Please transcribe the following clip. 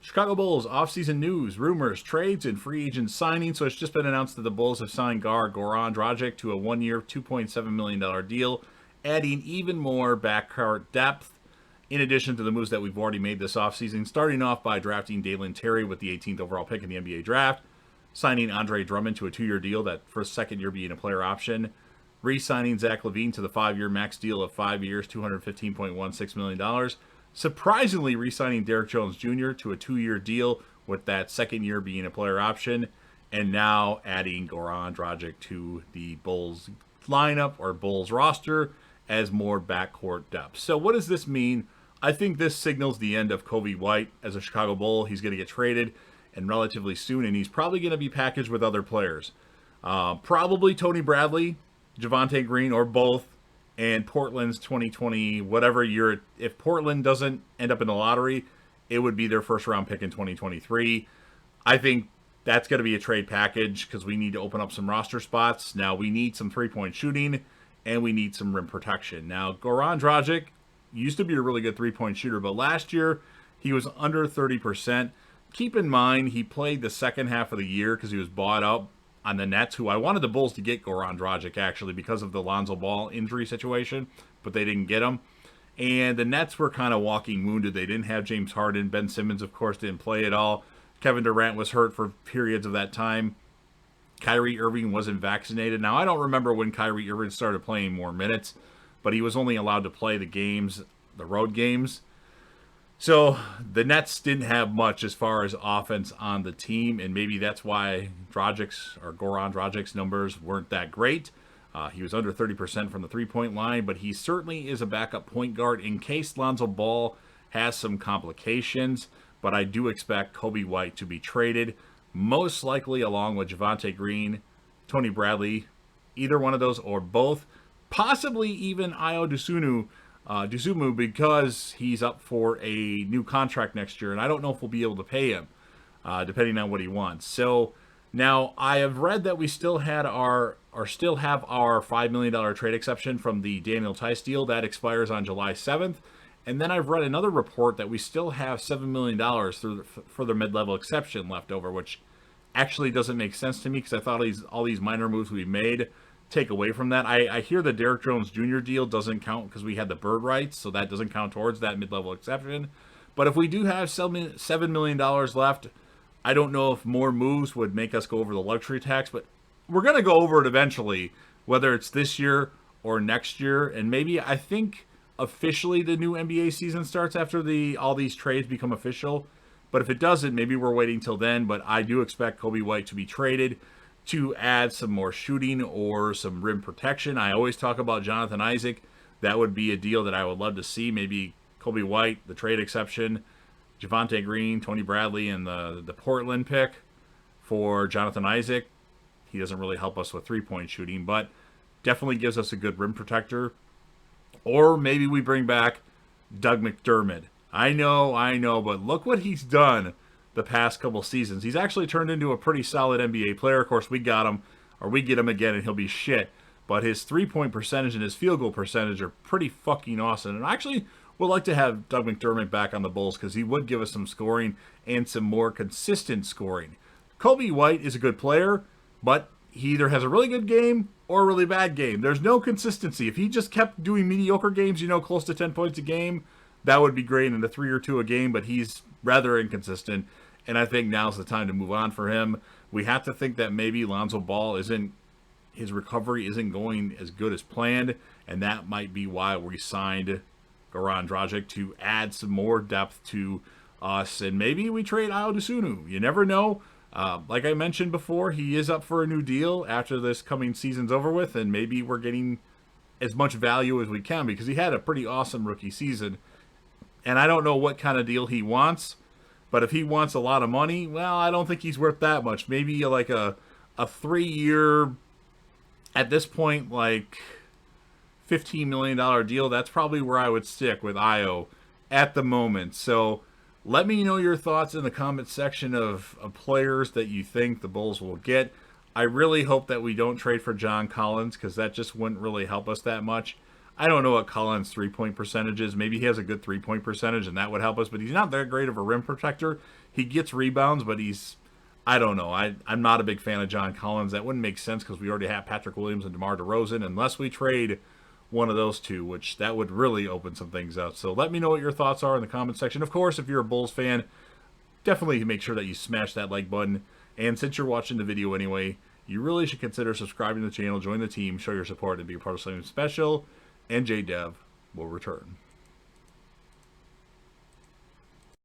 Chicago Bulls offseason news, rumors, trades, and free agent signings. So it's just been announced that the Bulls have signed guard Goran Dragic to a one-year, $2.7 million deal, adding even more backcourt depth in addition to the moves that we've already made this offseason, starting off by drafting Dalen Terry with the 18th overall pick in the NBA draft, signing Andre Drummond to a 2-year deal, that first second year being a player option, re-signing Zach LaVine to the 5-year max deal of 5 years, $215.16 million, surprisingly re-signing Derrick Jones Jr. to a 2-year deal with that second year being a player option, and now adding Goran Dragic to the Bulls lineup or Bulls roster as more backcourt depth. So what does this mean? I think this signals the end of Coby White as a Chicago Bull. He's going to get traded and relatively soon, and he's probably going to be packaged with other players. Probably Tony Bradley, Javonte Green, or both, and Portland's 2020, whatever year. If Portland doesn't end up in the lottery, it would be their first round pick in 2023. I think that's going to be a trade package because we need to open up some roster spots. Now, we need some three-point shooting, and we need some rim protection. Now, Goran Dragic used to be a really good three-point shooter, but last year he was under 30%. Keep in mind, he played the second half of the year because he was bought up on the Nets, who I wanted the Bulls to get Goran Dragic, actually, because of the Lonzo Ball injury situation, but they didn't get him. And the Nets were kind of walking wounded. They didn't have James Harden. Ben Simmons, of course, didn't play at all. Kevin Durant was hurt for periods of that time. Kyrie Irving wasn't vaccinated. Now, I don't remember when Kyrie Irving started playing more minutes, but he was only allowed to play the games, the road games. So the Nets didn't have much as far as offense on the team, and maybe that's why Goran Dragic's numbers weren't that great. He was under 30% from the three-point line, but he certainly is a backup point guard in case Lonzo Ball has some complications. But I do expect Coby White to be traded, most likely along with Javonte Green, Tony Bradley, either one of those or both, possibly even Ayo Dosunmu, because he's up for a new contract next year, and I don't know if we'll be able to pay him, depending on what he wants. So now I have read that we still have our $5 million trade exception from the Daniel Tice deal that expires on July 7th. And then I've read another report that we still have $7 million for the mid-level exception left over, which actually doesn't make sense to me because I thought all these minor moves we made take away from that. I hear the Derrick Jones Jr. deal doesn't count because we had the bird rights, so that doesn't count towards that mid-level exception. But if we do have $7 million left, I don't know if more moves would make us go over the luxury tax, but we're going to go over it eventually, whether it's this year or next year. And maybe, I think officially the new NBA season starts after all these trades become official. But if it doesn't, maybe we're waiting till then. But I do expect Coby White to be traded to add some more shooting or some rim protection. I always talk about Jonathan Isaac. That would be a deal that I would love to see. Maybe Coby White, the trade exception, Javonte Green, Tony Bradley, and the Portland pick for Jonathan Isaac. He doesn't really help us with three-point shooting, but definitely gives us a good rim protector. Or maybe we bring back Doug McDermott. I know, but look what he's done the past couple seasons. He's actually turned into a pretty solid NBA player. Of course, we got him, or we get him again, and he'll be shit. But his three-point percentage and his field goal percentage are pretty fucking awesome. And I actually would like to have Doug McDermott back on the Bulls because he would give us some scoring and some more consistent scoring. Coby White is a good player, but he either has a really good game or a really bad game. There's no consistency. If he just kept doing mediocre games, close to 10 points a game, that would be great in a 3 or 2 a game, but he's rather inconsistent, and I think now's the time to move on for him. We have to think that maybe Lonzo Ball his recovery isn't going as good as planned, and that might be why we signed Goran Dragic to add some more depth to us, and maybe we trade Ayo Dosunmu. You never know. Like I mentioned before, he is up for a new deal after this coming season's over with, and maybe we're getting as much value as we can because he had a pretty awesome rookie season. And I don't know what kind of deal he wants, but if he wants a lot of money, well, I don't think he's worth that much. Maybe like a 3-year, at this point, like $15 million deal. That's probably where I would stick with Ayo at the moment. So let me know your thoughts in the comment section of players that you think the Bulls will get. I really hope that we don't trade for John Collins because that just wouldn't really help us that much. I don't know what Cullen's three-point percentage is. Maybe he has a good three-point percentage, and that would help us. But he's not that great of a rim protector. He gets rebounds, but I don't know. I'm not a big fan of John Collins. That wouldn't make sense because we already have Patrick Williams and DeMar DeRozan, unless we trade one of those two, which that would really open some things up. So let me know what your thoughts are in the comment section. Of course, if you're a Bulls fan, definitely make sure that you smash that like button. And since you're watching the video anyway, you really should consider subscribing to the channel, join the team, show your support, and be a part of something special. And JDev will return.